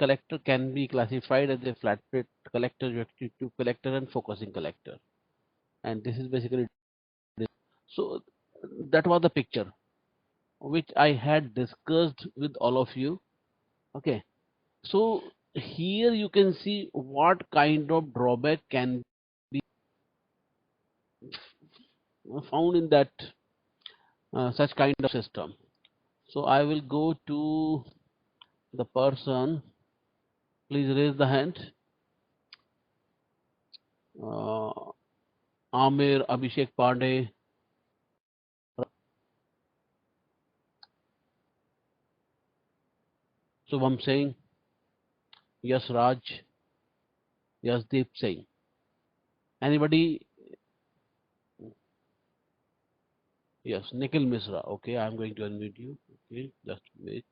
collector can be classified as a flat plate collector, reactive tube collector, and focusing collector. And this is basically so. That was the picture which I had discussed with all of you. Okay, so here you can see what kind of drawback can be found in that such kind of system. So I will go to the person. Please raise the hand. Uh, Amir, Abhishek Pandey. Shubham Singh. Yes, Raj. Yes, Deep Singh. Anybody? Yes, Nikhil Misra. Okay, I'm going to unmute you. Okay, just wait.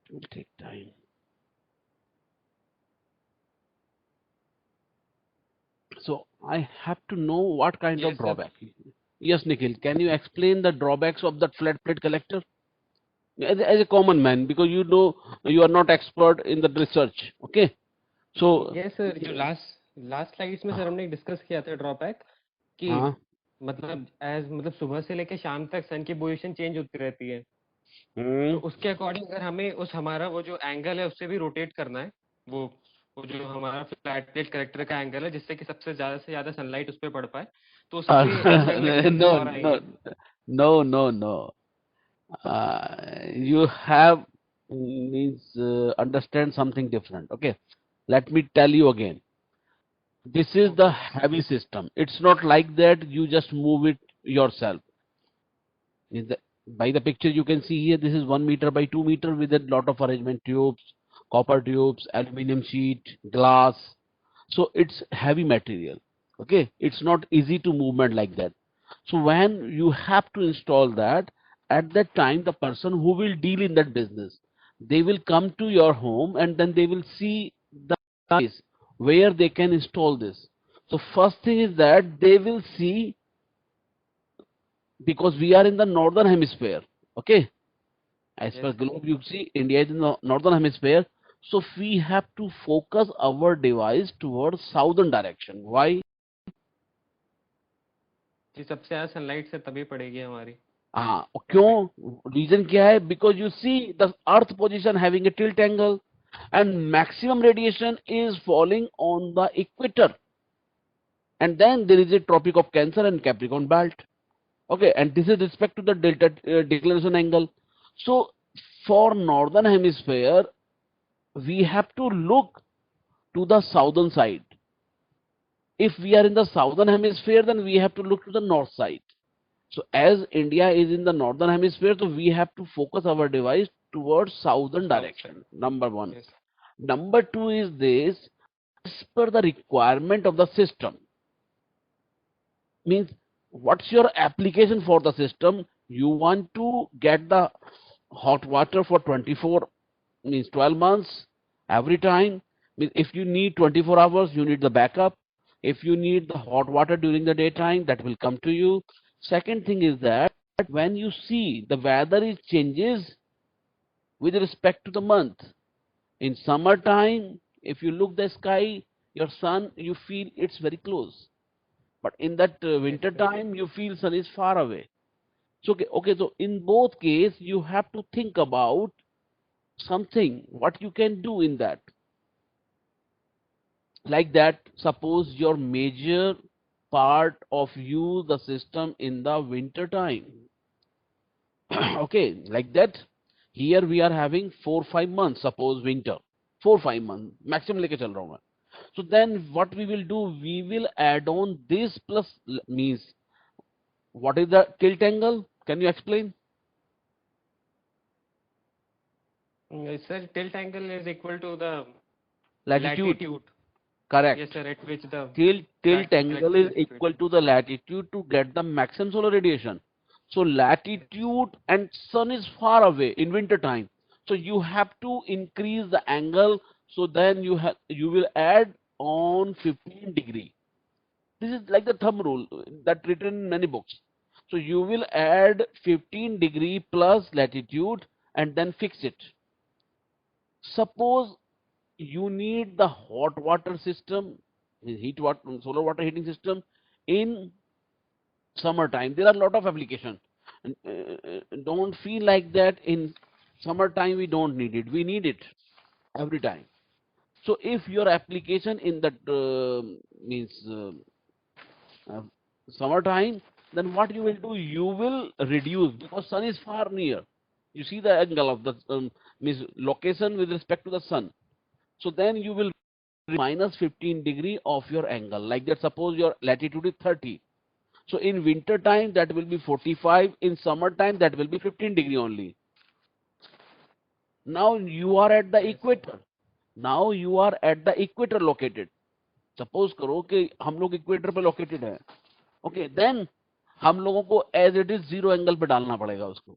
It will take time. So I have to know what kind of Yes, sir. drawback. Yes, Nikhil, can you explain the drawbacks of that flat plate collector? As a common man, because you know you are not expert in the research. Okay, so yes sir, जो last slides में sir हमने discuss किया था drawback कि हाँ मतलब सुबह से लेकर शाम तक सन की पोजीशन चेंज होती रहती है, तो उसके अकॉर्डिंग अगर हमें उस हमारा वो जो एंगल है उससे भी रोटेट करना है, वो वो जो हमारा फ्लैट प्लेट कलेक्टर का एंगल है जिससे कि सबसे ज्यादा से ज्यादा सनलाइट उस पर पड़ पाए, तो उसके अलग अलग एक्सपेंसेस no और no आएंगे. no. You have means understand something different. Okay, let me tell you again. This is the heavy system. It's not like that you just move it yourself. Is the, by the picture you can see here, this is 1 meter by 2 meter with a lot of arrangement tubes, copper tubes, aluminum sheet, glass. So it's heavy material. Okay, it's not easy to movement like that. So when you have to install that, at that time the person who will deal in that business, they will come to your home and then they will see the place where they can install this. So first thing is that they will see, because we are in the northern hemisphere. Okay, as per yes globe you see India is in the northern hemisphere, so we have to focus our device towards southern direction. Why? जी, सबसे ज्यादा sunlight से तभी पड़ेगी हमारी. हाँ, क्यों? Reason क्या है? Because you see the earth position having a tilt angle and maximum radiation is falling on the equator, and then there is a tropic of Cancer and Capricorn belt. Okay, and this is respect to the delta declination angle. So for northern hemisphere we have to look to the southern side. If we are in the southern hemisphere, then we have to look to the north side. So as India is in the northern hemisphere, so we have to focus our device towards southern south direction. Number one. Side. Number two is this: as per the requirement of the system. Means what's your application for the system? You want to get the hot water for 24, means 12 months every time. Means if you need 24 hours, you need the backup. If you need the hot water during the daytime, that will come to you. Second thing is that when you see the weather is changes with respect to the month. In summertime, if you look the sky, your sun, you feel it's very close. But in that yes winter sir. time, you feel sun is far away. So okay, so in both case, you have to think about something, what you can do in that. Like that, suppose your major part of use the system in the winter time. Okay, like that. Here we are having 4-5 months, suppose winter, 4-5 months maximum लेके चल रहा हूँ मैं. So then what we will do, we will add on this plus means what is the tilt angle? Can you explain? Sir, tilt angle is equal to the Latitude. latitude. Yes Correct. sir, at which the Tilt flat plate angle collector is is equal situated. to the latitude to get the maximum solar radiation. So latitude and sun is far away in winter time. So you have to increase the angle. So then you will add on 15 degree. This is like the thumb rule that written in many books. So you will add 15 degree plus latitude and then fix it. Suppose you need the hot water system, heat water, solar water heating system in summertime. There are a lot of applications. Don't feel like that in summertime we don't need it. We need it every time. So if your application in that means uh, summertime, then what you will do? You will reduce because sun is far near. You see the angle of the means location with respect to the sun. So then you will minus 15 degree of your angle. Like that, suppose your latitude is 30. So in winter time that will be 45. In summertime that will be 15 degree only. Now you are at the equator. Now you are at the equator located. Suppose करो कि हम लोग equator पे located है. Okay, then हम लोगों को as it is zero angle पे डालना पड़ेगा उसको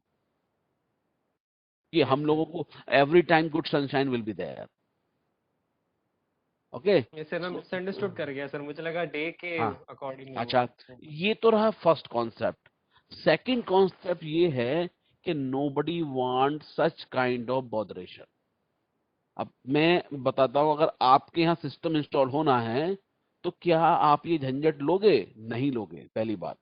कि हम लोगों को every time good sunshine will be there. Okay, ये सर मैं मिसअंडरस्टूड कर गया सर, मुझे लगा डे के अकॉर्डिंग. अच्छा, ये तो रहा फर्स्ट कॉन्सेप्ट. सेकंड कॉन्सेप्ट ये है कि nobody want such kind of botheration. अब मैं बताता हूं, अगर आपके यहाँ सिस्टम इंस्टॉल होना है तो क्या आप ये झंझट लोगे? नहीं लोगे. पहली बात,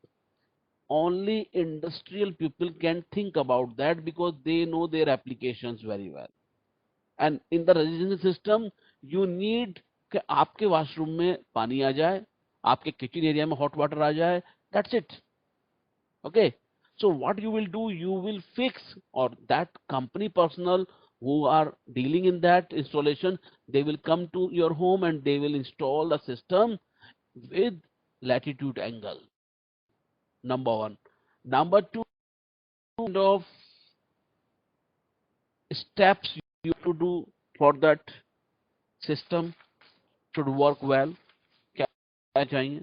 only industrial people can think about that because they know their applications very well. And in the residential system you need कि आपके वॉशरूम में पानी आ जाए, आपके किचन एरिया में हॉट वाटर आ जाए. That's it. Okay, so what you will do, you will fix, or that company personnel who are dealing in that installation, they will come to your home and they will install the system with latitude angle. Number one. Number two, kind of steps you have to do for that system should work well. क्या चाहिए?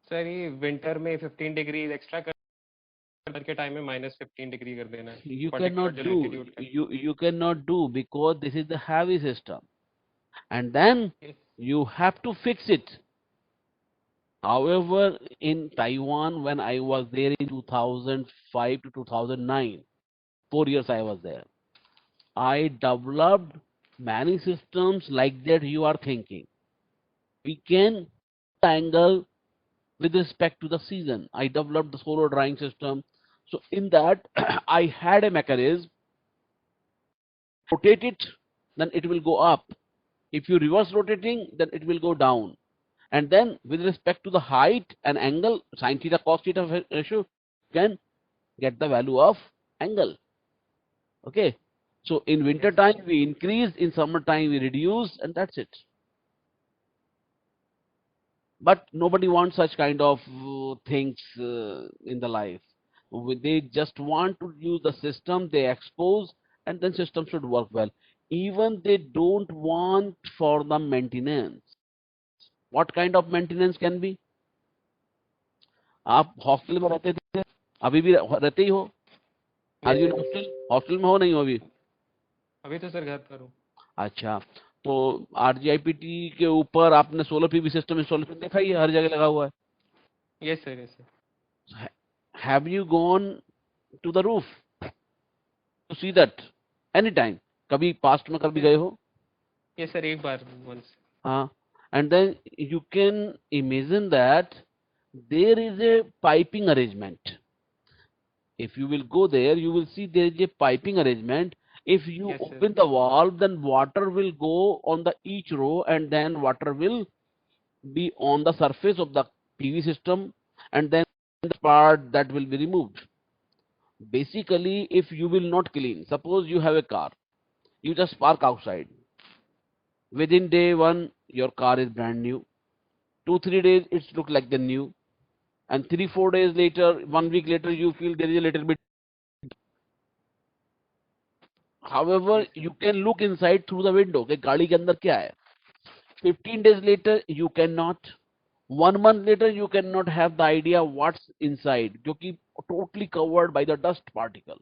Sir ये winter में 15 degree extra करके time में -15 degree कर देना है. You cannot do because this is the heavy system, and then you have to fix it. However, in Taiwan, when I was there in 2005 to 2009, 4 years I was there, I developed many systems like that you are thinking. We can angle with respect to the season. I developed the solar drying system. So in that, I had a mechanism. Rotate it, then it will go up. If you reverse rotating, then it will go down. And then with respect to the height and angle, sin theta cos theta ratio, can get the value of angle. Okay, so in winter time we increase, in summer time we reduce, and that's it. But nobody wants such kind of things in the life. They just want to use the system, they expose, and then system should work well. Even they don't want for the maintenance. What kind of maintenance can be? आप hostel में रहते थे, अभी भी रहते ही हो? Are you hostel? Hostel में हो नहीं हो अभी? अभी तो सर घर पर हूँ. अच्छा, तो आरजीआईपीटी के ऊपर आपने सोलर पीवी सिस्टम इंस्टॉलेशन देखा ही है, हर जगह लगा हुआ है. Yes sir, yes sir. Have you gone to the roof to see that any time? कभी पास्ट में कभी गए हो? यस सर, एक बार वंस. हाँ, and then you can imagine that there is a piping arrangement. If you will go there, you will see there is a piping arrangement. If you open the valve, then water will go on the each row, and then water will be on the surface of the PV system, and then the part that will be removed. Basically, if you will not clean, suppose you have a car, you just park outside. Within day one, your car is brand new. 2-3 days, it's look like the new, and 3-4 days later, 1 week later, you feel there is a little bit. However, you can look inside through the window कि गाड़ी के अंदर क्या है. 15 days later, you cannot. 1 month later, you cannot have the idea what's inside, क्योंकि totally covered by the dust particle.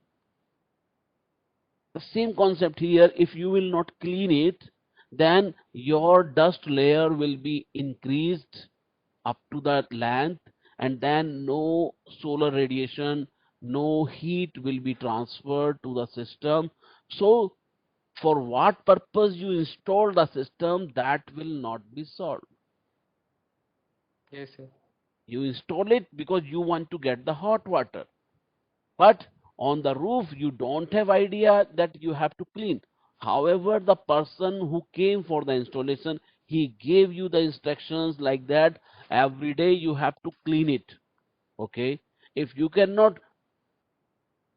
The same concept here. If you will not clean it, then your dust layer will be increased up to that length, and then no solar radiation, no heat will be transferred to the system. So for what purpose you install the system, that will not be solved. Yes, sir. You install it because you want to get the hot water, but on the roof you don't have idea that you have to clean. However, the person who came for the installation, he gave you the instructions like that every day you have to clean it. Okay, if you cannot,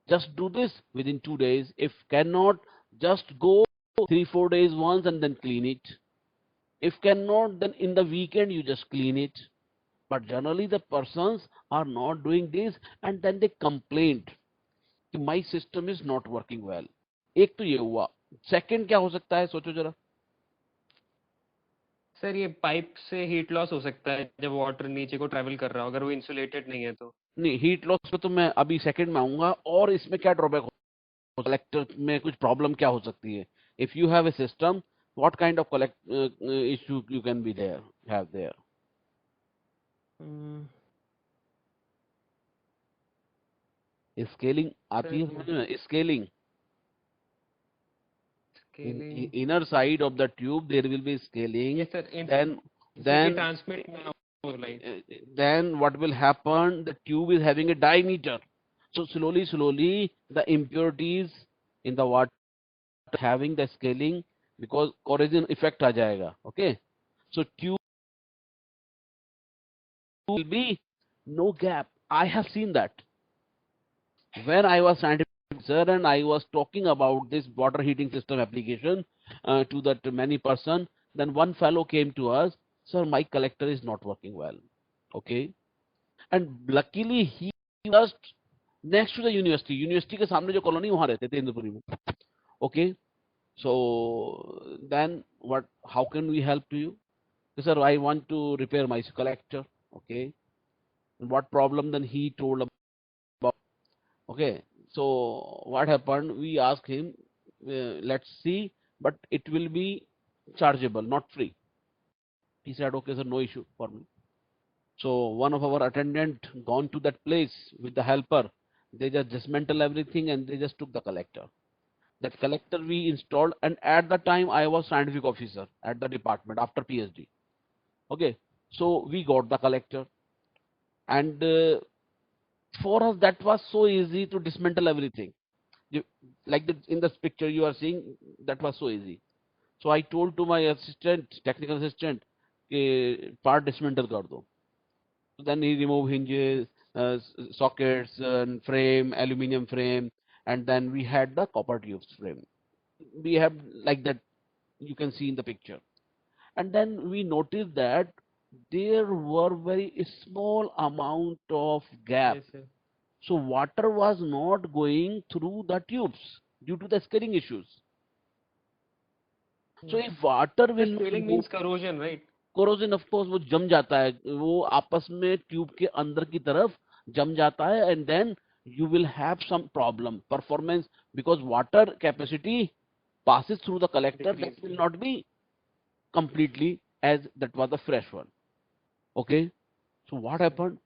just do this within 2 days. If cannot, just go 3 4 days once and then clean it. If cannot, then in the weekend you just clean it. But generally the persons are not doing this, and then they complained कि my system is not working well. एक तो ये हुआ. Second क्या हो सकता है, सोचो जरा. सर ये पाइप से हीट लॉस हो सकता है जब वाटर नीचे को ट्रैवल कर रहा हो, अगर वो इंसुलेटेड नहीं है तो। नहीं, हीट लॉस पे तो मैं अभी सेकंड में आऊंगा. और इसमें क्या ड्रॉबैक हो, कलेक्टर में कुछ प्रॉब्लम क्या हो सकती है. If you have a system, what kind of collect issue you can be there, have there. Scaling आती है समझ में. Scaling in inner side of the tube there will be scaling. Yes, sir. Then transmit now, like. Then what will happen, the tube is having a diameter, so slowly the impurities in the water having the scaling, because corrosion effect aa jayega. Okay, so tube will be no gap. I have seen that when I was scientific sir and I was talking about this water heating system application to that many person. Then one fellow came to us, sir, my collector is not working well. Okay, and luckily he just next to the university के सामने जो colony वहां रहते थे इंद्रपुरी में. Okay, so then what, how can we help to you? Sir, I want to repair my collector. Okay, what problem? Then he told about. Okay, so what happened, we asked him, let's see, but it will be chargeable, not free. He said, okay sir, no issue for me. So one of our attendant gone to that place with the helper. They just dismantle everything and they just took the collector. That collector we installed, and at the time I was scientific officer at the department after PhD. Okay, so we got the collector, and for us that was so easy to dismantle everything. Like in this picture you are seeing, that was so easy. So I told to my assistant, technical assistant, part dismantle kar do. Then he removed hinges, sockets, and frame, aluminium frame, and then we had the copper tubes frame. We have like that, you can see in the picture. And then we noticed that there were very small amount of gap. Yes, sir. So water was not going through the tubes due to the scaling issues. So if water will Scaling means corrosion, right? corrosion, of course, वो जम जाता है, वो आपस में tube के अंदर की तरफ जम जाता है, and then you will have some problem performance, because water capacity passes through the collector, that will not be completely as that was the fresh one. Okay, so what happened?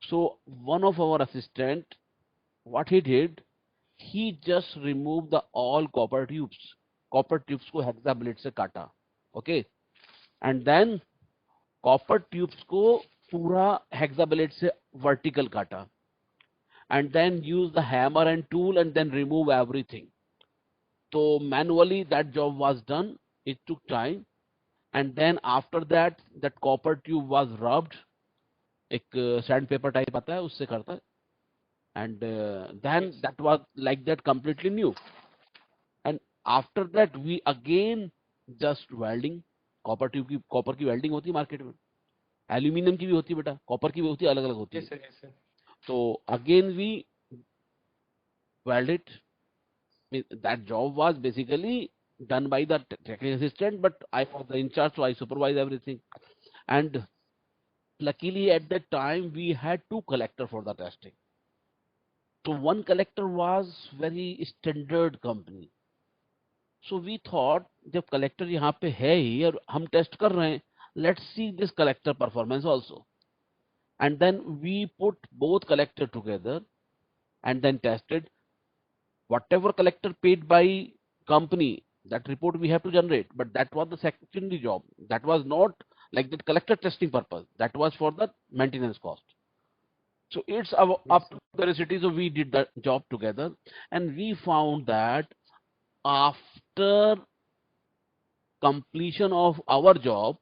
So one of our assistant, what he did, he just removed the all copper tubes. Copper tubes को hexa blade से काटा. Okay, and then copper tubes को पूरा hexa blade से vertical काटा, and then use the hammer and tool and then remove everything. So manually that job was done. It took time, and then after that that copper tube was rubbed. एक sandpaper type आता है, उससे करता है, and then that was like that completely new. And after that we again just welding. Copper tube की, copper की welding होती है मार्केट में, एल्यूमिनियम की भी होती है बेटा, कॉपर की भी होती है, अलग अलग होती है. Yes, sir. Yes, sir. तो again we weld it. that job was basically done by the technical assistant, but I was the in charge, so I supervise everything. And luckily at that time we had two collector for the testing. So one collector was very standard company. So we thought जब collector यहाँ पे है ही और हम test कर रहे हैं, let's see this collector performance also. And then we put both collector together and then tested whatever collector paid by company, that report we have to generate, but that was the secondary job. That was not like the collector testing purpose. That was for the maintenance cost. So it's Yes, up sir. to the city. So we did that job together, and we found that after completion of our job,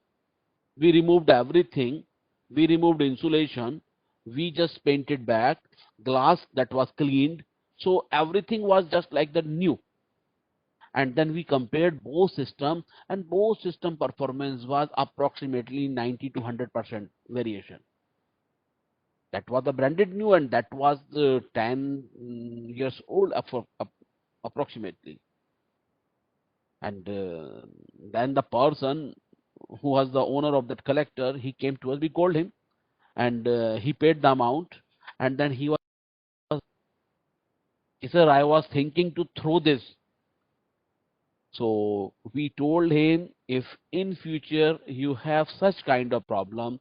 we removed everything. We removed insulation. We just painted back glass that was cleaned. So everything was just like the new. And then we compared both systems, and both system performance was approximately 90 to 100% variation. That was the branded new, and that was 10 years old approximately. And then the person who was the owner of that collector, he came to us. We called him, and he paid the amount. And then he said, I was thinking to throw this. So we told him, if in future you have such kind of problem,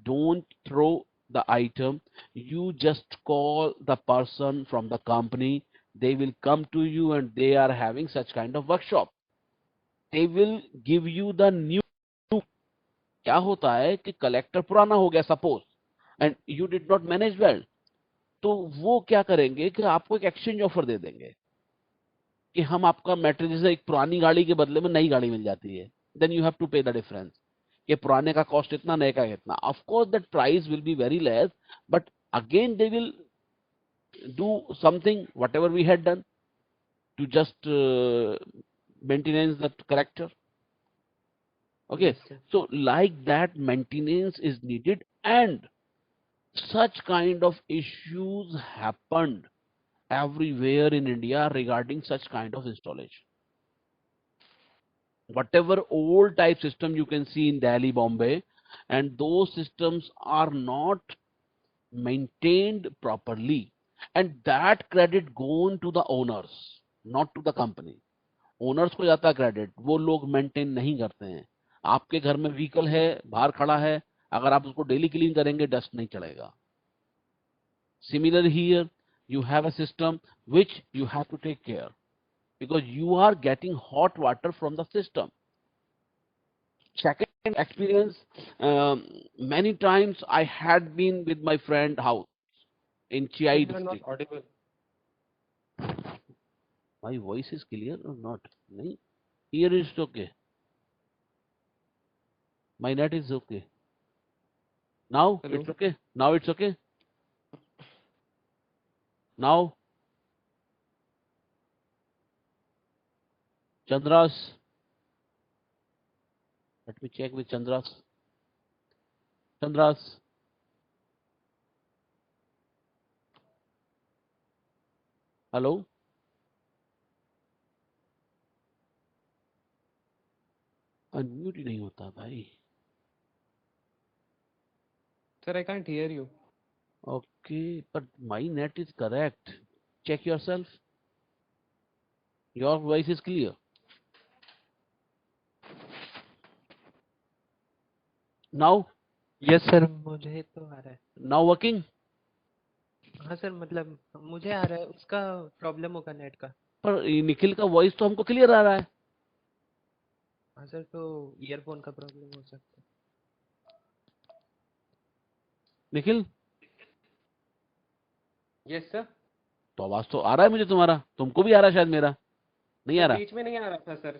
don't throw the item. You just call the person from the company. They will come to you, and they are having such kind of workshop. They will give you the new. क्या होता है कि collector पुराना हो गया suppose, and you did not manage well, तो वो क्या करेंगे कि आपको एक एक्सचेंज ऑफर दे देंगे कि हम आपका मेटेरियल, जैसे एक पुरानी गाड़ी के बदले में नई गाड़ी मिल जाती है, देन यू हैव टू पे द डिफरेंस, कि पुराने का कॉस्ट इतना, नए का इतना. Of course that price will be very less, but again they will do something whatever we had done to just maintenance that character. Okay, Yes, sir. so like that maintenance is needed, and such kind of issues happened everywhere in India regarding such kind of installation. Whatever old type system you can see in Delhi, Bombay, and those systems are not maintained properly, and that credit gone to the owners, not to the company. Owners को जाता credit, वो लोग maintain नहीं करते हैं. आपके घर में व्हीकल है, बाहर खड़ा है, अगर आप उसको डेली क्लीन करेंगे, डस्ट नहीं चढ़ेगा. Similar here, you have a system which you have to take care, because you are getting hot water from the system. Second experience, many times I had been with my friend house in Sir, Chiai you are not district. audible. My voice is clear or not? Nahi? Here is okay. My net is okay. Now Hello. it's okay. Now it's okay. Now, Chandras. Let me check with Chandras. Chandras. Hello. Unmute ही नहीं होता भाई. Sir, I can't hear you. Okay, but my net is correct. Check yourself. Your voice is clear. Now, yes sir, मुझे तो आ रहा है. now working. हाँ sir, मतलब मुझे आ रहा है, उसका प्रॉब्लम होगा नेट का. पर ये निखिल का वॉइस तो हमको क्लियर आ रहा है. हाँ सर, तो ईयरफोन का प्रॉब्लम हो सकता है. Nikhil, Yes, sir. तो आवाज तो आ रहा है मुझे तुम्हारा, तुमको भी आ रहा है शायद, मेरा नहीं आ सर रहा. बीच में नहीं आ रहा था सर.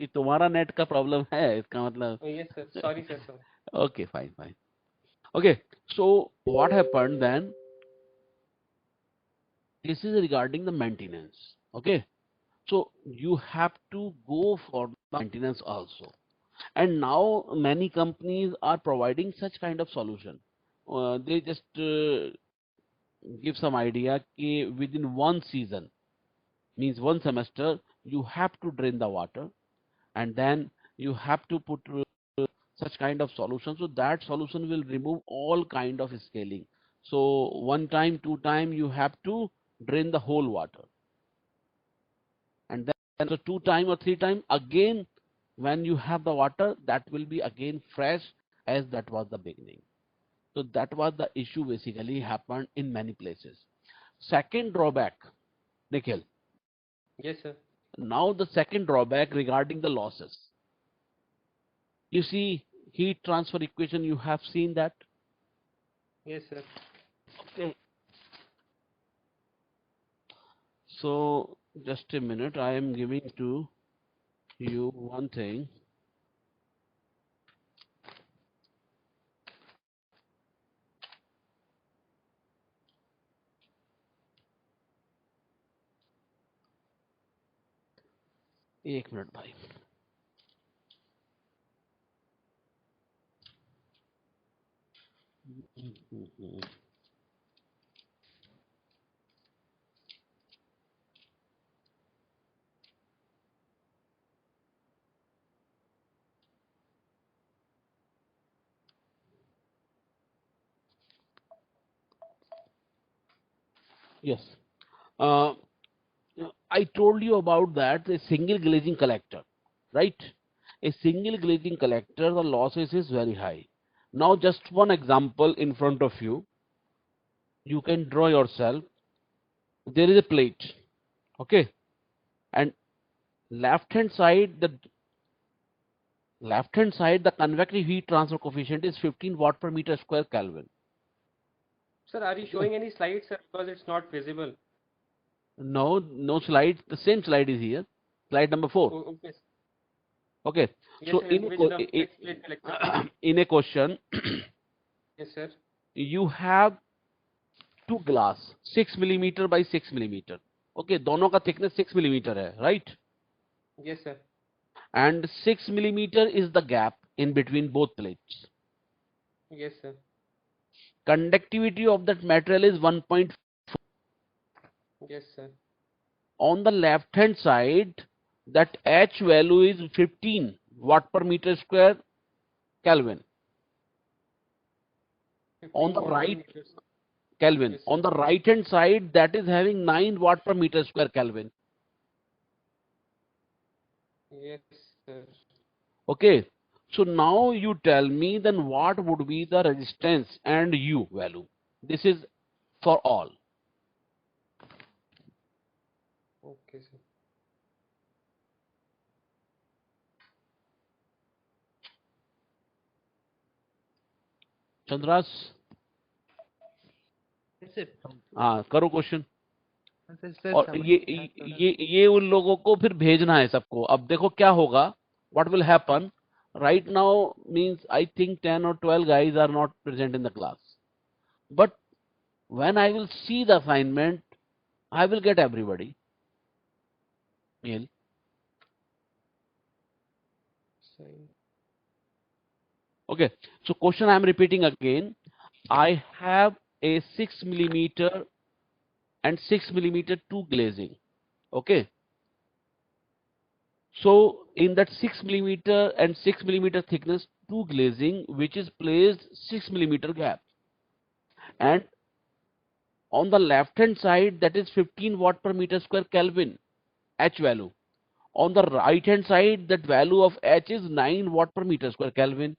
ये तुम्हारा नेट का प्रॉब्लम है इसका मतलब. Yes, sir. Sorry, sir. Sorry. Okay, fine, fine. Okay, so what happened then? This is regarding the maintenance. Okay, so you have to go for the maintenance also. And now many companies are providing such kind of solution. They just give some idea कि within one season, means one semester, you have to drain the water, and then you have to put such kind of solution. So that solution will remove all kind of scaling. So one time, two time, you have to drain the whole water, and then so two time or three time again, when you have the water, that will be again fresh as that was the beginning. So that was the issue basically happened in many places. Second drawback, Nikhil. Yes, sir. Now the second drawback regarding the losses. You see heat transfer equation, you have seen that? Yes, sir. Okay. So just a minute, I am giving to you one thing. एक minute भाई. Yes. Uh, I told you about that, a single glazing collector, right? A single glazing collector, the losses is very high. Now just one example in front of you. You can draw yourself. There is a plate, okay? And left hand side, the convective heat transfer coefficient is 15 watt per meter square Kelvin. Sir, are you Okay. showing any slides, sir? Because it's not visible. No, no slide. The same slide is here. Slide number 4. Oh, okay. Okay. Yes, So sir. in a Which co- the flex plate collector? in a question, Yes, sir. you have two glass 6 millimeter by 6 millimeter. Okay, दोनों का thickness 6 millimeter है, right? Yes, sir. And 6 millimeter is the gap in between both plates. Yes, sir. Conductivity of that material is 1.4. Yes, sir. On the left hand side, that H value is 15 watt per meter square Kelvin. On 15 the watt per right, meter. Kelvin. Yes, On sir. the right hand side, that is having 9 watt per meter square Kelvin. Yes, sir. Okay. So now you tell me then what would be the resistance and U value. This is for all. Okay, sir. Chandra's, sir हाँ करो question. Sir और समझ ये नहीं आ रहा थोड़ा. ये उन लोगों को फिर भेजना है सबको. अब देखो क्या होगा. What will happen? Right now means I think 10 or 12 guys are not present in the class. But when I will see the assignment, I will get everybody. Neil. Same. Okay. So question I am repeating again. I have a 6 millimeter and 6 millimeter two glazing. Okay. So in that 6 millimeter and 6 millimeter thickness two glazing, which is placed 6 millimeter gap, and on the left hand side that is 15 watt per meter square Kelvin H value. On the right hand side that value of H is 9 watt per meter square Kelvin,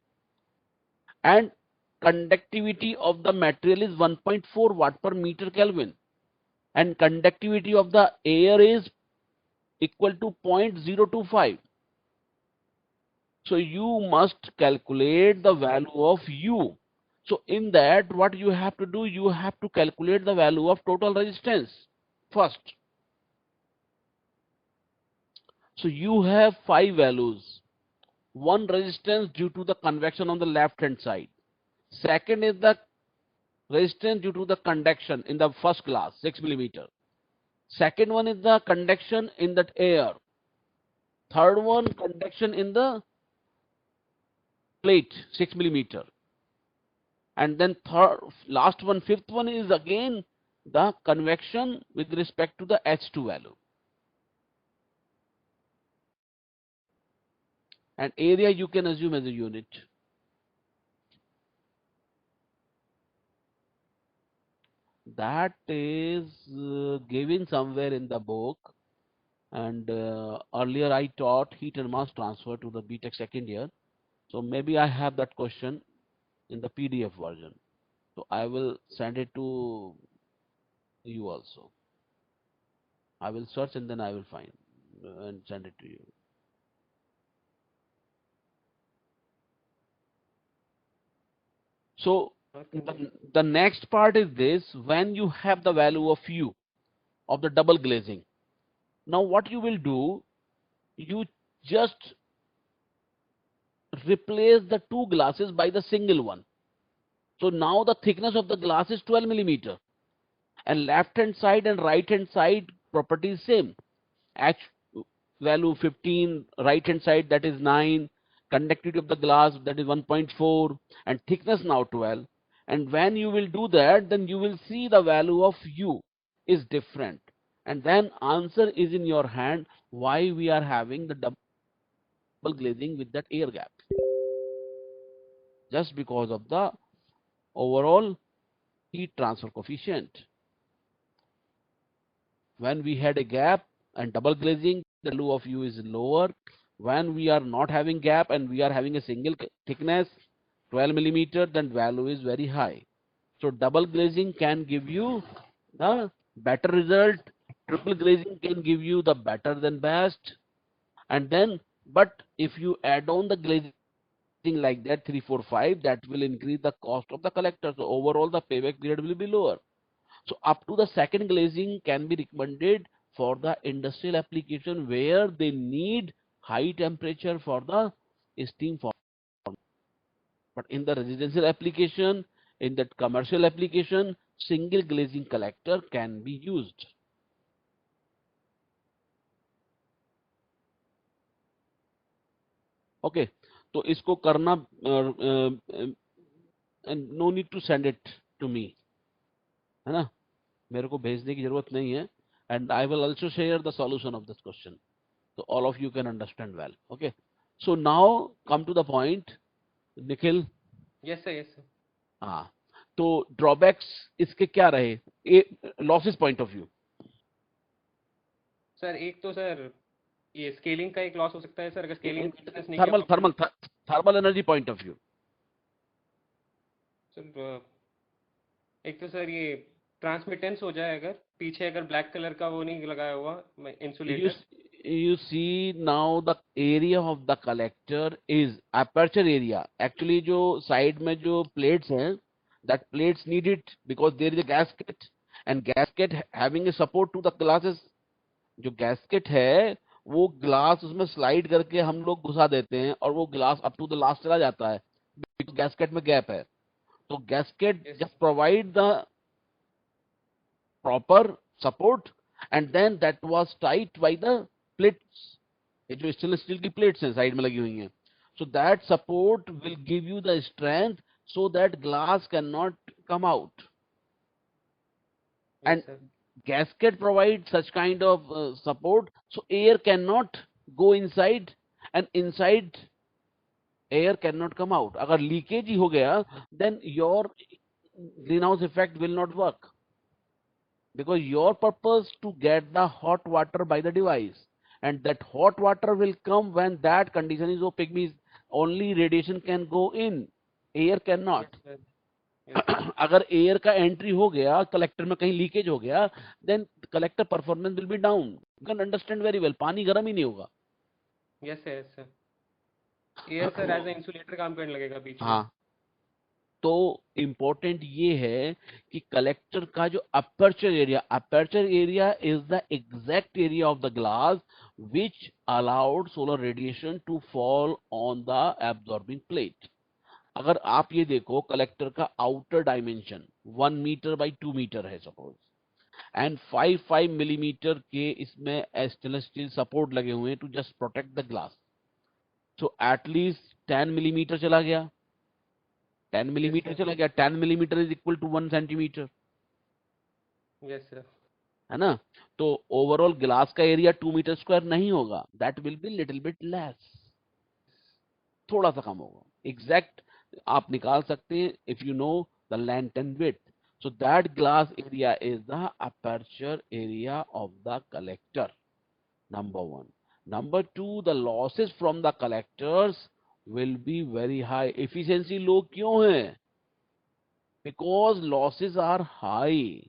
and conductivity of the material is 1.4 watt per meter Kelvin, and conductivity of the air is equal to 0.025. So you must calculate the value of U. So in that, what you have to do, you have to calculate the value of total resistance first. So you have 5 values. One, resistance due to the convection on the left hand side. Second is the resistance due to the conduction in the first glass, 6 millimeter. Second one is the conduction in that air. Third one, conduction in the plate, 6 millimeter. And then last one, fifth one is again the convection with respect to the H2 value. And area you can assume as a unit. That is given somewhere in the book. And earlier I taught heat and mass transfer to the BTech second year. So maybe I have that question in the PDF version. So I will send it to you also. I will search and then I will find and send it to you. So the next part is this: when you have the value of u of the double glazing, now what you will do, you just replace the two glasses by the single one. So now the thickness of the glass is 12 millimeter, and left hand side and right hand side property is same. H value 15, right hand side that is 9, conductivity of the glass that is 1.4, and thickness now 12. And when you will do that, then you will see the value of u is different, and then answer is in your hand why we are having the double glazing with that air gap, just because of the overall heat transfer coefficient. When we had a gap and double glazing, the value of u is lower. When we are not having gap and we are having a single thickness 12 millimeter, then value is very high. So double glazing can give you the better result. Triple glazing can give you the better than best. And then, but if you add on the glazing like that 3, 4, 5, that will increase the cost of the collector. So overall the payback period will be lower. So up to the second glazing can be recommended for the industrial application where they need high temperature for the steam form. But in the residential application, in that commercial application, single glazing collector can be used. Okay, तो इसको करना and no need to send it to me, है ना, मेरे को भेजने की जरूरत नहीं है, and I will also share the solution of this question, so all of you can understand well. Okay, so now come to the point, Nikhil. Yes sir, yes sir. हाँ, तो ड्रॉबैक्स इसके क्या रहे, losses point of view. Sir एक तो sir ये scaling का एक लॉस हो सकता है सर, अगर स्केलिंग नहीं थर्मल किया thermal thermal energy point of view. Sir एक तो सर ये ट्रांसमिटेंस हो जाए, अगर पीछे अगर ब्लैक कलर का वो नहीं लगाया हुआ insulator. You see now the area of the collector is aperture area. Actually जो side में जो plates हैं, that plates need it because there is a gasket, and gasket having a support to the glasses. जो gasket है वो glass उसमें slide करके हम लोग घुसा देते हैं और वो glass up to the last चला जाता है, गैस्केट में गैप है. तो gasket just provide the proper support, and then that was tight by the plates. ये जो स्टेनलेस स्टील की प्लेट्स हैं साइड में लगी हुई हैं, so that support will give you the strength so that glass cannot come out. And gasket provides such kind of support, so air cannot go inside and inside air cannot come out. अगर leakage ही हो गया, then your greenhouse effect will not work, because your purpose to get the hot water by the device, and that hot water will come when that condition is opaque, means only radiation can go in, air cannot. अगर air का entry हो गया, collector में कहीं leakage हो गया, then collector performance will be down. You can understand very well, पानी गर्म ही नहीं होगा. Yes sir, yes sir. Air sir as a insulator काम करने लगेगा बीच में. हाँ, तो इंपॉर्टेंट ये है कि कलेक्टर का जो aperture area is the exact area of the glass which allowed solar radiation to fall on the absorbing plate. अगर आप ये देखो, कलेक्टर का outer dimension 1 metre by 2 metre है सपोज, एंड 5 मिलीमीटर के इसमें स्टेनलेस स्टील सपोर्ट लगे हुए हैं to just protect the glass. So at least 10 millimetre चला गया, 10 मिलीमीटर चला गया. 10 millimetre is equal to 1 centimetre. Yes sir, है ना. तो ओवरऑल ग्लास का एरिया 2 मीटर स्क्वायर नहीं होगा, that will be little bit less, थोड़ा सा कम होगा. एग्जैक्ट आप निकाल सकते हैं if you know the length and width. So that glass area is the aperture area of the collector, number one. Number two, the losses from the collectors will be very high. Efficiency low क्यों है? because losses are high.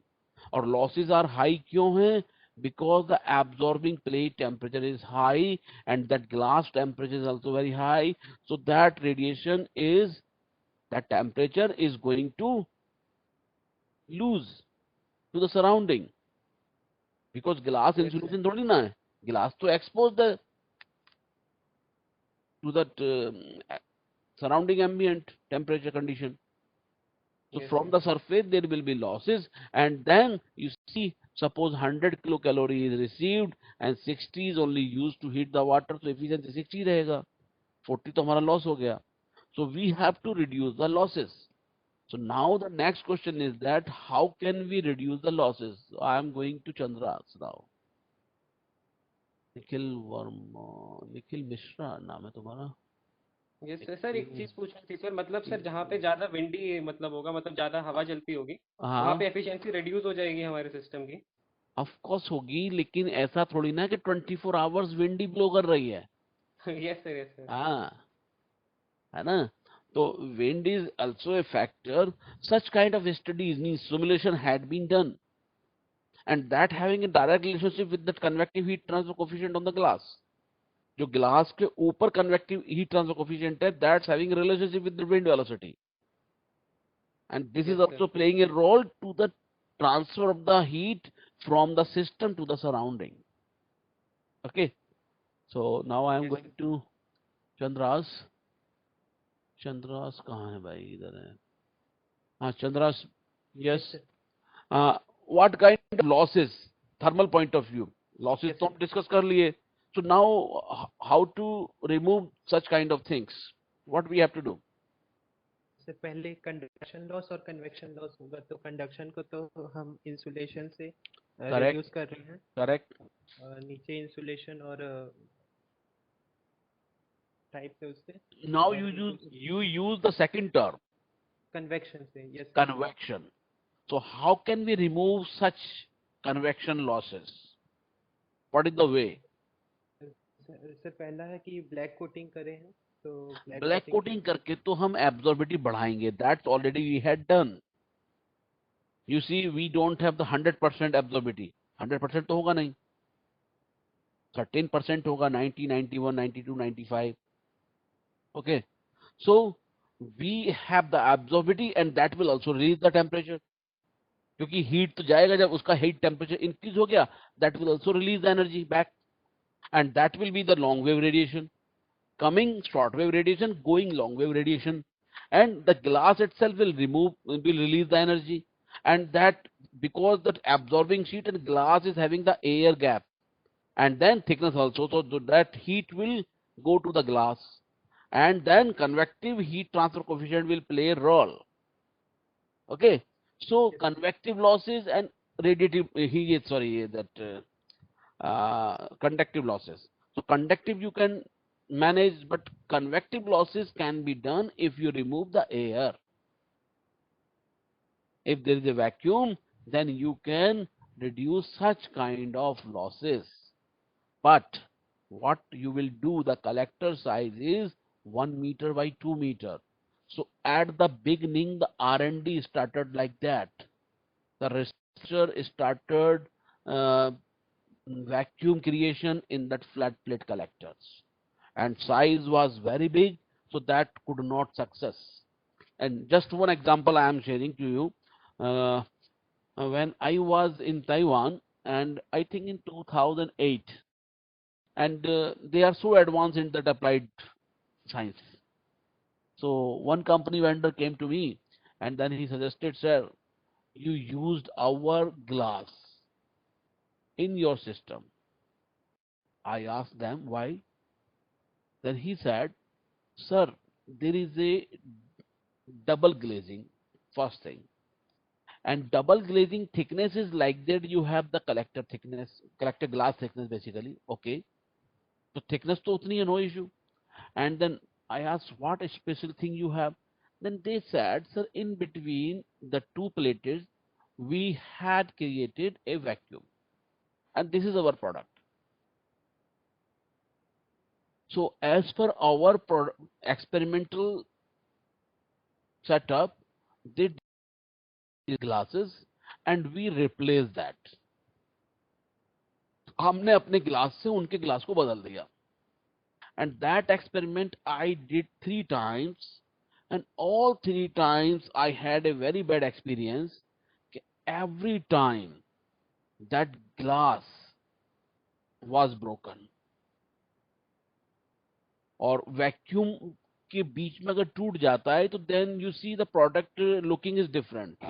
और losses are high क्यों हैं? Because the absorbing plate temperature is high and that glass temperature is also very high. So that temperature is going to lose to the surrounding. Because glass Yes, sir. insulation थोड़ी ना है. Glass तो exposed है to that surrounding ambient temperature condition. So Yes, from sir. the surface there will be losses, and then you see, suppose 100 kilocalorie is received and 60 is only used to heat the water, so efficiency 60 रहेगा, 40 तो हमारा loss हो गया. So we have to reduce the losses. So now the next question is that how can we reduce the losses? So I am going to Chandras now. Nikhil Verma, Nikhil Mishra नाम है तुम्हारा. Yes sir. Sir एक चीज पूछनी थी sir, मतलब sir जहाँ पे ज्यादा विंडी मतलब होगा, मतलब ज्यादा हवा चलती होगी, वहाँ पे हाँ, एफिशिएंसी रिड्यूस हो जाएगी हमारे सिस्टम की. ऑफ कोर्स होगी, लेकिन ऐसा थोड़ी ना कि 24 आवर्स विंडी ब्लो कर रही है. Yes sir, yes sir. हाँ, है ना. तो wind is also a factor. Such kind of studies means simulation had been done, and that having a direct relationship with that convective heat transfer coefficient on the glass. जो glass के ऊपर convective heat transfer coefficient है, that's having a relationship with the wind velocity, and this is yes sir. also playing a role to the transfer of the heat from the system to the surrounding. Okay, so now I am yes going to Chandras. Chandra's कहाँ है भाई? इधर है. हाँ, Chandra's. Yes, Yes. sir. What kind of losses, thermal point of view, losses Yes, तो sir. हम discuss कर लिए. So now how to remove such kind of things? What we have to do? Sir पहले कंडक्शन लॉस और convection loss होगा, तो conduction को तो हम इंसुलेशन से Correct, रिड्यूस कर रहे हैं, correct. और नीचे इंसुलेशन और टाइप है उससे, Now और you use the second term, convection से. Yes sir. convection. So how can we remove such convection losses? What is the way? Sir पहला है कि ब्लैक कोटिंग करें हैं, तो ब्लैक ब्लैक कोटिंग कोटिंग करके तो हम एब्जॉर्बिटी बढ़ाएंगे. That's already we had done. You see, we don't have the 100% absorbability. 100% तो होगा नहीं. 13% होगा, 90, 91, 92, 95. Okay, so we have the absorbability and that will also release the temperature. क्योंकि हीट तो जाएगा, जब उसका हीट टेम्परेचर इंक्रीज हो गया, that will also release the energy back, and that will be the long wave radiation. Coming short wave radiation, going long wave radiation, and the glass itself will release the energy, and that because that absorbing sheet and glass is having the air gap and then thickness also, so that heat will go to the glass, and then convective heat transfer coefficient will play a role. Okay, so convective losses and radiative heat, sorry, that conductive losses. So conductive you can manage, but convective losses can be done if you remove the air. If there is a vacuum, then you can reduce such kind of losses. But what you will do, the collector size is 1 meter by 2 meter. So at the beginning, the R&D started like that. The researcher started vacuum creation in that flat plate collectors, and size was very big, so that could not success. And just one example I am sharing to you. When I was in Taiwan, and I think in 2008, and they are so advanced in that applied science. So one company vendor came to me and then he suggested, sir, you used our glass in your system. I asked them why. Then he said, sir, there is a double glazing, first thing. And double glazing thickness is like that, you have the collector thickness, collector glass thickness basically. Okay. So thickness to utni hai, no issue. And then I asked, what a special thing you have? Then they said, sir, in between the two plates, we had created a vacuum. And this is our product. So as per our experimental setup, they glasses and we replace that. हमने अपने glass से उनके glass को बदल दिया. And that experiment I did 3 times, and all 3 times I had a very bad experience. Every time that glass was broken, और vacuum के बीच में अगर टूट जाता है तो then you see the product looking is different,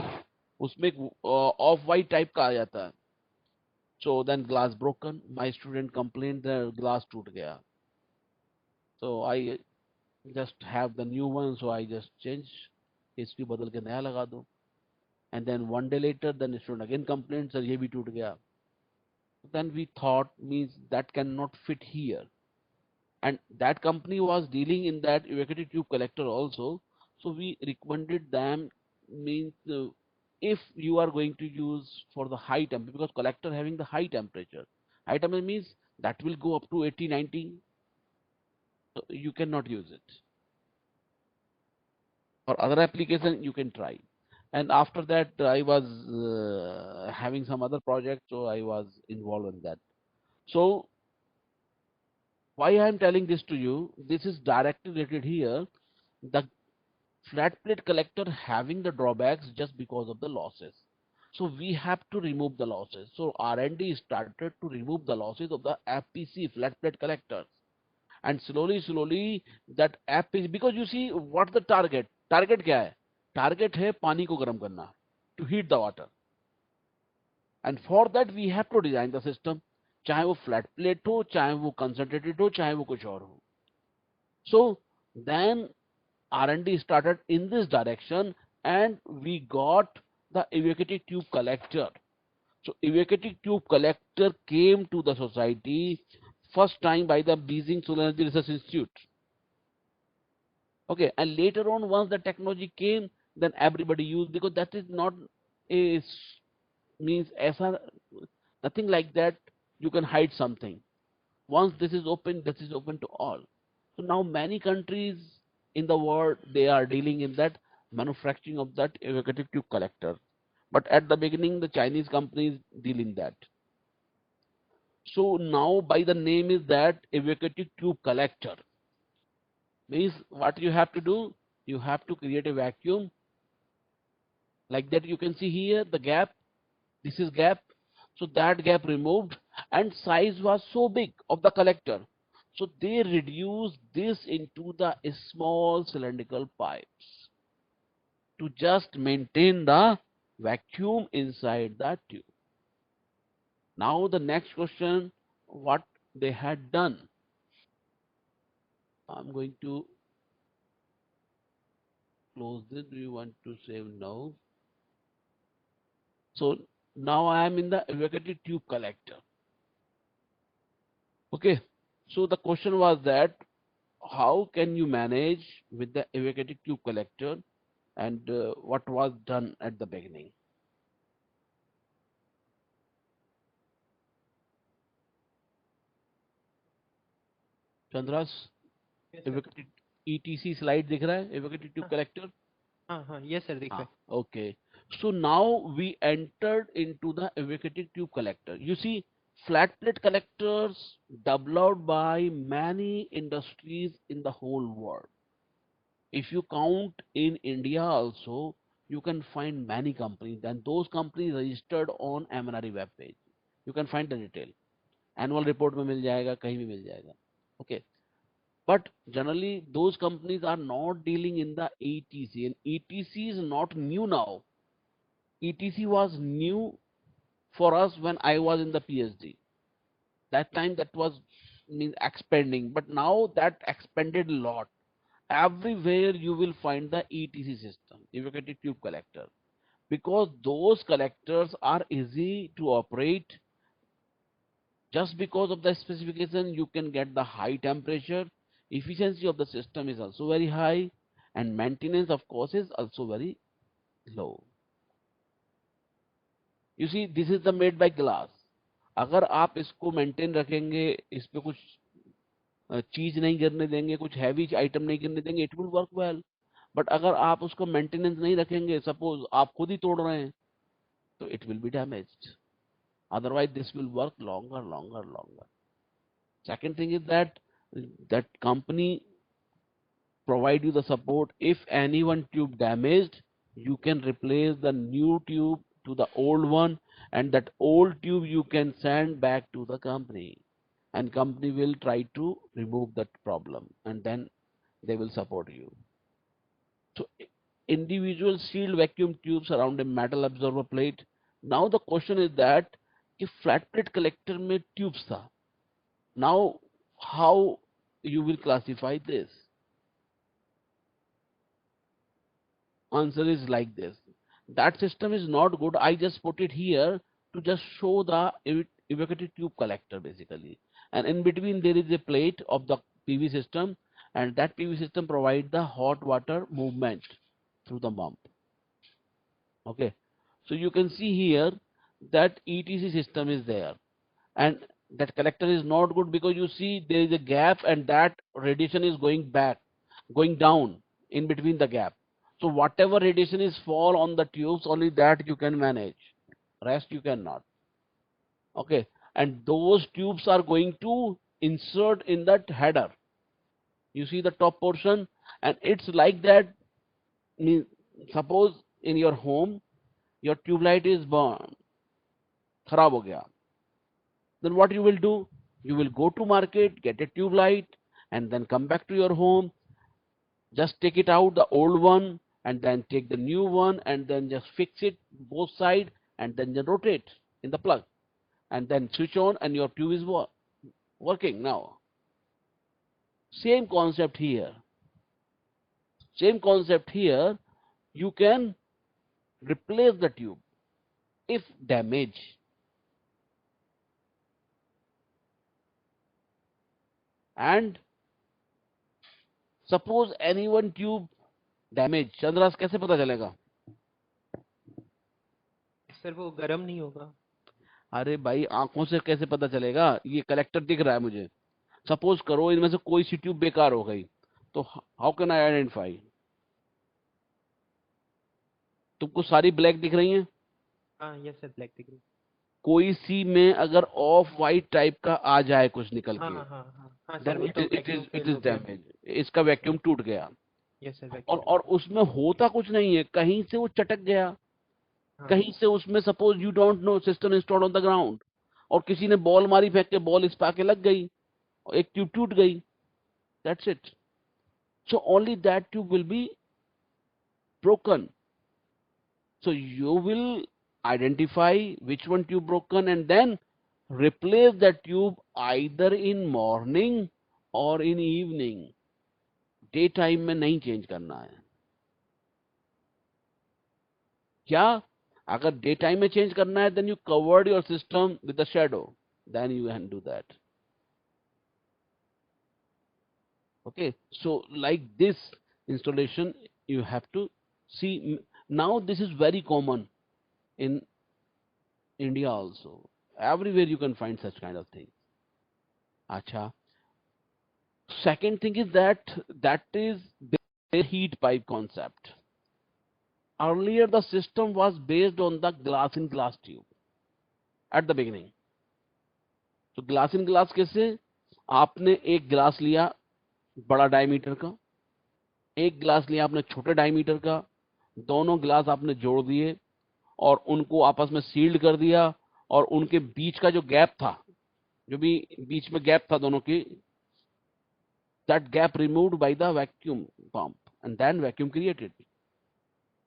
उसमें एक ऑफ वाइट टाइप का आ जाता है. So then glass broken, my student complain the glass टूट गया. So I just have the new one, so I just change, इसकी बदल के नया लगा दो. And then 1 day later then student again complain, sir ये भी टूट गया. Then we thought means that can not fit here, and that company was dealing in that evacuated tube collector also. So we recommended them, means if you are going to use for the high temperature, because collector having the high temperature, high temperature means that will go up to 80 90, so you cannot use it. For other application you can try. And after that I was having some other project, so I was involved in that. So why I am telling this to you, this is directly related here. The flat plate collector having the drawbacks just because of the losses. So we have to remove the losses. So R&D started to remove the losses of the FPC, flat plate collectors. And slowly that FPC, because you see what the target? Target क्या है? Target है पानी को गर्म करना, to heat the water. And for that we have to design the system, चाहे वो flat plate हो, चाहे वो concentrated हो, चाहे वो कुछ और हो. So then R&D started in this direction, and we got the evacuated tube collector. So evacuated tube collector came to the society first time by the Beijing Solar Energy Research Institute. Okay, and later on once the technology came, then everybody used, because that is not a means ऐसा, nothing like that you can hide something. Once this is open to all. So now many countries in the world, they are dealing in that manufacturing of that evacuated tube collector. But at the beginning, the Chinese companies deal in that. So now by the name is that evacuated tube collector. Means what you have to do, you have to create a vacuum. Like that you can see here, the gap, this is gap. So that gap removed, and size was so big of the collector. So they reduced this into the small cylindrical pipes to just maintain the vacuum inside the tube. Now the next question, what they had done. I'm going to close this. Do you want to save now? So now I am in the evacuated tube collector. Okay. So the question was that how can you manage with the evacuated tube collector, and what was done at the beginning. Chandras, Yes, sir. evacuated ETC slide दिख रहा है, evacuated tube हाँ collector? हाँ yes sir, दिख रहा है. Okay. So now we entered into the evacuated tube collector. You see, flat plate collectors developed by many industries in the whole world. If you count in India also, you can find many companies, and those companies registered on MNRE web page. You can find the detail. Annual report में मिल जाएगा, कहीं भी मिल जाएगा. Okay. But generally, those companies are not dealing in the ETC, and ETC is not new now. ETC was new for us when I was in the PhD. That time that was means expanding, but now that expanded a lot. Everywhere you will find the ETC system, evacuated tube collector, because those collectors are easy to operate. Just because of the specification, you can get the high temperature. Efficiency of the system is also very high, and maintenance of course is also very low. You see, this is the made by glass. अगर आप इसको maintain रखेंगे, इस पे कुछ चीज नहीं गिरने देंगे, कुछ हैवी आइटम नहीं गिरने देंगे, it will work well. But अगर आप उसको मेंटेनेंस नहीं रखेंगे, सपोज आप खुद ही तोड़ रहे हैं, तो it will be damaged. Otherwise, this will work longer. Second thing is that company provide you the support. If any one tube damaged, you can replace the new tube to the old one, and that old tube you can send back to the company, and company will try to remove that problem, and then they will support you. So individual sealed vacuum tubes around a metal absorber plate. Now the question is that if flat plate collector में tubes था, now how you will classify this? Answer is like this. That system is not good. I just put it here to just show the evacuated tube collector basically. And in between there is a plate of the PV system, and that PV system provide the hot water movement through the pump. Okay. So you can see here that ETC system is there, and that collector is not good because you see there is a gap, and that radiation is going down in between the gap. So whatever radiation is fall on the tubes, only that you can manage, rest you cannot. Okay, and those tubes are going to insert in that header. You see the top portion, and it's like that. Suppose in your home your tube light is burned, खराब हो गया. Then what you will do? You will go to market, get a tube light, and then come back to your home. Just take it out, the old one, and then take the new one, and then just fix it both sides, and then rotate in the plug, and then switch on, and your tube is working now. Same concept here. You can replace the tube if damaged. And suppose any one tube damage, Chandra's कैसे पता चलेगा? Sir वो गर्म नहीं होगा. अरे भाई आंखों से कैसे पता चलेगा? ये कलेक्टर दिख रहा है मुझे. सपोज करो इनमें से कोई सी ट्यूब बेकार हो गई, तो हाउ कैन आई आइडेंटिफाई? तुमको सारी ब्लैक दिख रही हैं? हाँ यस सर, ब्लैक दिख रही. कोई सी में अगर ऑफ वाइट टाइप का आ जाए कुछ निकल हाँ के, हाँ हाँ हाँ सर, देन वो तो वैक्यूम इट फेल इज हो गया. डैमेज. इसका वैक्यूम टूट गया. यस सर, और वैक्यूम. और उसमें होता कुछ नहीं है, कहीं से वो चटक गया, हाँ कहीं से उसमें suppose you don't know system installed on the ground, और किसी ने बॉल मारी फेंक के, बॉल इस पे आके लग गई और एक ट्यूब टूट गई. That's it. So only that tube will be broken. So you will identify which one tube broken, and then replace that tube either in morning or in evening. Day time में नहीं change करना है. क्या? अगर day time में change करना है, then you covered your system with the shadow, then you can do that. Okay, so like this installation you have to see. Now this is very common in India also. Everywhere you can find such kind of thing. Acha. Second thing is that is the heat pipe concept. Earlier the system was based on the glass in glass tube at the beginning. So glass in glass कैसे? आपने एक glass लिया बड़ा diameter का, एक glass लिया आपने छोटे डायमीटर का, दोनों ग्लास आपने जोड़ दिए और उनको आपस में सील्ड कर दिया, और उनके बीच का जो गैप था, जो भी बीच में गैप था दोनों की, that gap removed by the vacuum pump, and then vacuum created.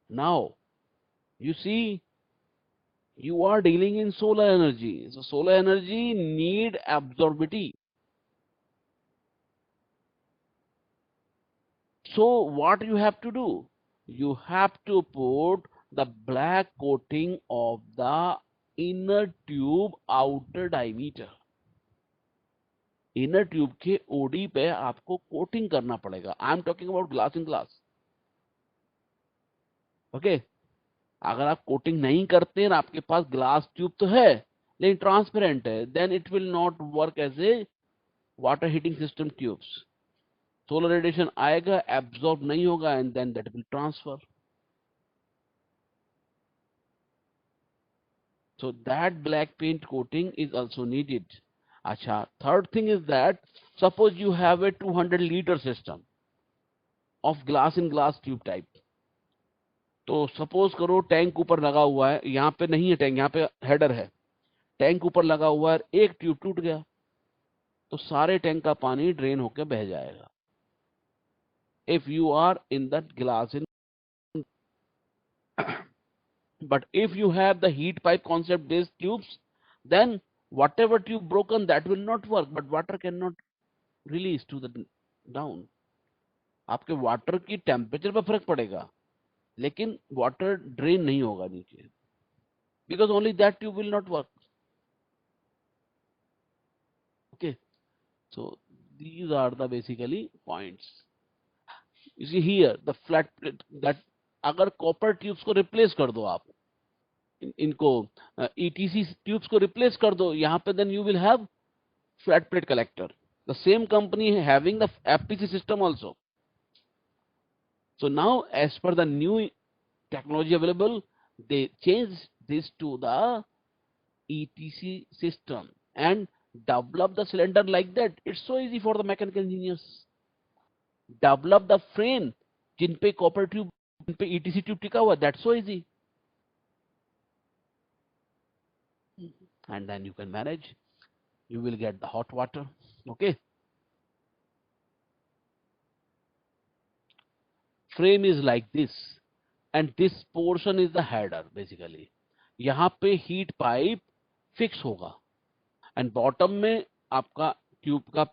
Now you see, you are dealing in solar energy, so solar energy need absorbability. So what you have to do? You have to put the black coating of the inner tube outer diameter. Inner tube के OD पे आपको coating करना पड़ेगा. I am talking about glass in glass. Okay, अगर आप coating नहीं करते हैं, आपके पास ग्लास ट्यूब तो है लेकिन ट्रांसपेरेंट है, then it will not work as a water heating system tubes. Solar radiation आएगा, एब्जॉर्ब नहीं होगा, and then that will transfer. So that black paint coating is also needed. Acha, third thing is that suppose you have a 200-liter system of glass in glass tube type. तो suppose करो tank ऊपर लगा हुआ है, यहाँ पे नहीं है टैंक, यहाँ पे हेडर है, टैंक ऊपर लगा हुआ है, एक ट्यूब टूट गया तो सारे टैंक का पानी ड्रेन होकर बह जाएगा. If you are in that glass in, but if you have the heat pipe concept based tubes, then whatever tube broken, that will not work, but water cannot release to the down. आपके water की temperature पर फर्क पड़ेगा लेकिन water drain नहीं होगा नीचे, because only that tube will not work. Okay, so these are the basically points. You see here the flat plate, that अगर कॉपर ट्यूब्स को रिप्लेस कर दो आप, इनको ETC ट्यूब्स को रिप्लेस कर दो यहाँ पे, then you will have flat plate collector. The same company having the FPC system also. So now as per the new technology available, they changed this to the ETC system and develop the cylinder like that. It's so easy for the mechanical engineers. Develop the frame जिन पे copper tube, जिन पे ETC tube टिका हुआ, that's so easy. And then you can manage. You will get the hot water. Okay. Frame is like this, and this portion is the header basically. यहाँ पे heat pipe fix होगा, and bottom में आपका tube का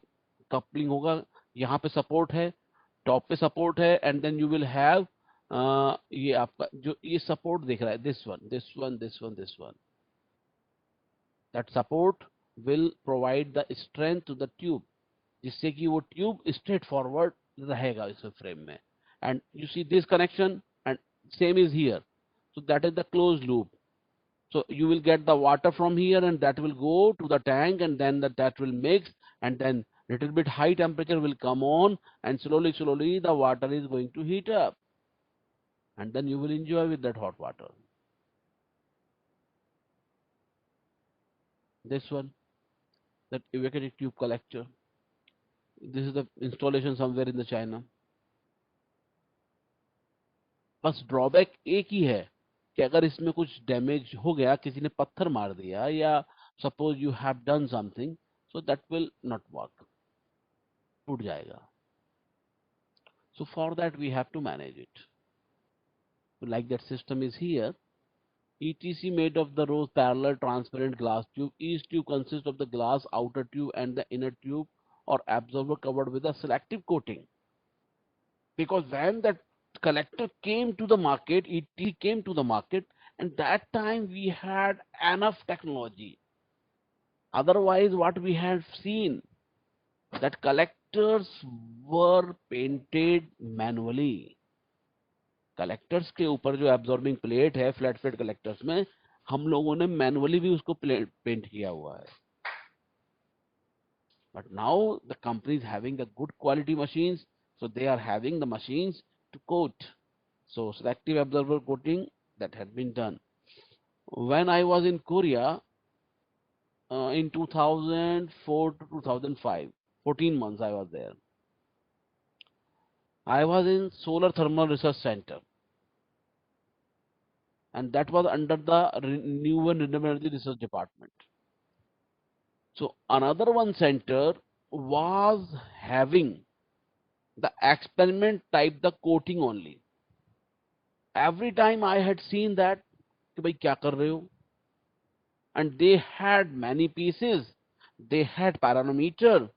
coupling होगा. यहाँ पे support है, top पे support है, and then you will have ये आपका जो ये support दिख रहा है, this one, this one, this one, this one. That support will provide the strength to the tube, जिससे कि वो tube straight forward रहेगा इस frame में. And you see this connection, and same is here. So that is the closed loop. So you will get the water from here, and that will go to the tank, and then that will mix, and then little bit high temperature will come on, and slowly the water is going to heat up, and then you will enjoy with that hot water. This one, that evacuated tube collector. This is the installation somewhere in the China. बस drawback एक ही है कि अगर इसमें कुछ damage हो गया, किसी ने पत्थर मार दिया, या suppose you have done something, so that will not work, टूट जाएगा. So for that we have to manage it. Like that system is here. ETC made of the rows parallel transparent glass tube. Each tube consists of the glass outer tube and the inner tube or absorber covered with a selective coating. Because when that collector came to the market, ET came to the market, and that time we had enough technology. Otherwise, what we have seen, that collectors were painted manually. Collectors के ऊपर जो absorbing plate है flat plate collectors में, हम लोगों ने manually भी उसको पेंट किया हुआ है. But now the company is having the good quality machines, so they are having the machines to coat. So selective absorber coating that had been done. When I was in Korea in 2004 to 2005, 14 months I was there. I was in Solar Thermal Research Center, and that was under the New and Renewable Energy Research Department. So another one center was having the experiment type the coating only. Every time I had seen that कि भाई क्या कर रहे हो, and they had many pieces, they had pyranometer,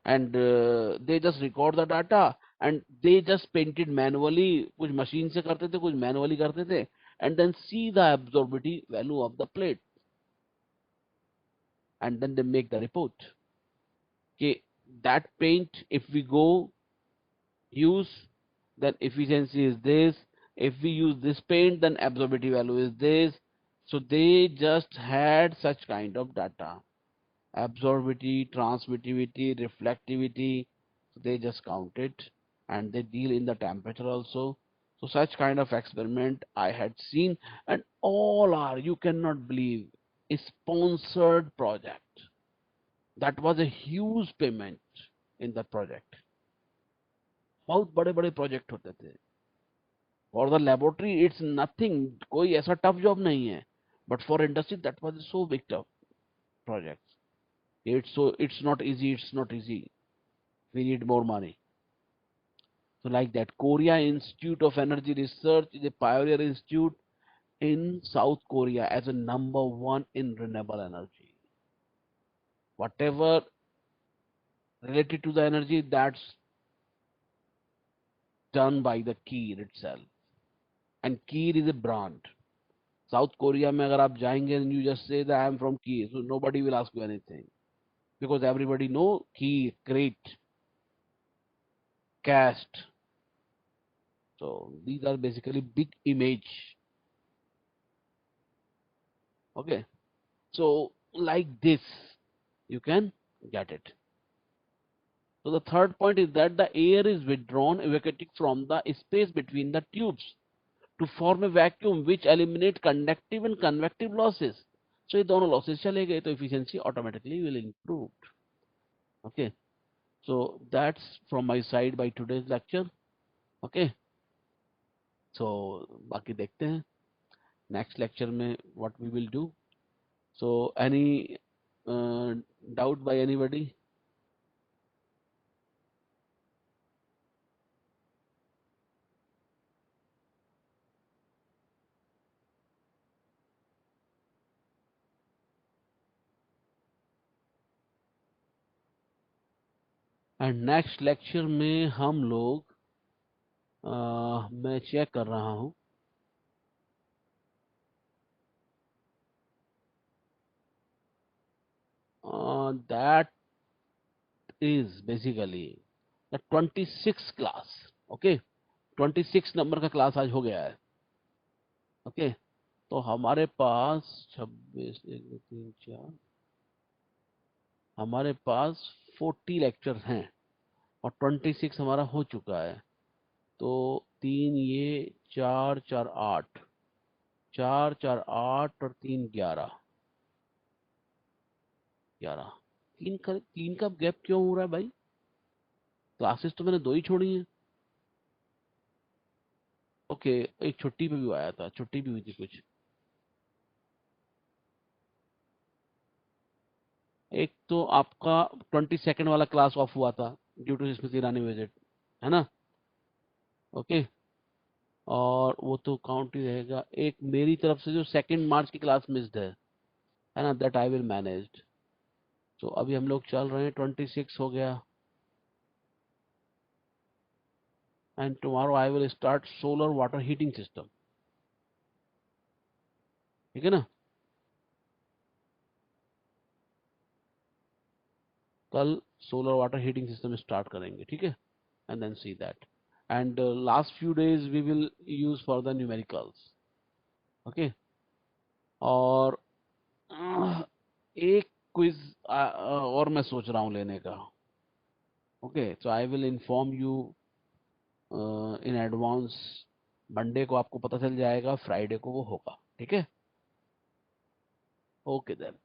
and they just record the data, and they just painted manually. कुछ machine से करते थे, कुछ मैनुअली करते थे, and then see the absorbability value of the plate, and then they make the report. Okay, that paint if we go use, then efficiency is this. If we use this paint, then absorbability value is this. So they just had such kind of data: absorbability, transmittivity, reflectivity. they just count it, and they deal in the temperature also. So such kind of experiment I had seen, and all are, you cannot believe, a sponsored project. That was a huge payment in that project. बहुत बड़े बड़े project होते थे. For the laboratory it's nothing, कोई ऐसा tough job नहीं है, but for industry that was so big tough project. It's not easy, it's not easy. We need more money. So like that, Korea Institute of Energy Research is a pioneer institute in South Korea as a number one in renewable energy. Whatever related to the energy, that's done by the Kier itself. And Kier is a brand. South Korea में अगर आप जाएंगे and you just say that I am from Kier, so nobody will ask you anything, because everybody know Kier, great, cast. So these are basically big image. Okay, so like this you can get it. So the third point is that the air is withdrawn, evacuating from the space between the tubes to form a vacuum which eliminate conductive and convective losses. So ये दोनों losses चले गए, तो efficiency automatically will improve. Okay, so that's from my side by today's lecture. Okay, so बाकी देखते हैं next lecture में what we will do. So any doubt by anybody? And next lecture में हम लोग मैं चेक कर रहा हूँ, that is basically the 26th class. Okay, 26 number का क्लास आज हो गया है. ओके, तो हमारे पास 26 1 2 3 4 हमारे पास 40 लेक्चर हैं और 26 हमारा हो चुका है. तो 3 ये 4 4 8 4 4 8 और 3 11 11 तीन का गैप क्यों हो रहा है भाई? क्लासेस तो मैंने 2 ही छोड़ी हैं. ओके, एक छुट्टी पे भी आया था, छुट्टी भी हुई थी कुछ. एक तो आपका 22nd वाला क्लास ऑफ हुआ था due to Smriti Irani visit, है ना? ओके, और वो तो काउंट ही रहेगा. एक मेरी तरफ से जो 2 मार्च की क्लास मिस्ड है ना, दैट आई विल मैनेज. तो अभी हम लोग चल रहे हैं, 26 हो गया. And tomorrow I will start solar water heating system. ठीक है ना? कल solar water heating system start करेंगे. ठीक है, and then see that. And last few days we will use for the numericals. Okay, और एक क्विज और मैं सोच रहा हूँ लेने का. Okay, so I will inform you in advance. Monday को आपको पता चल जाएगा, फ्राइडे को वो होगा. ठीक है, ओके देन.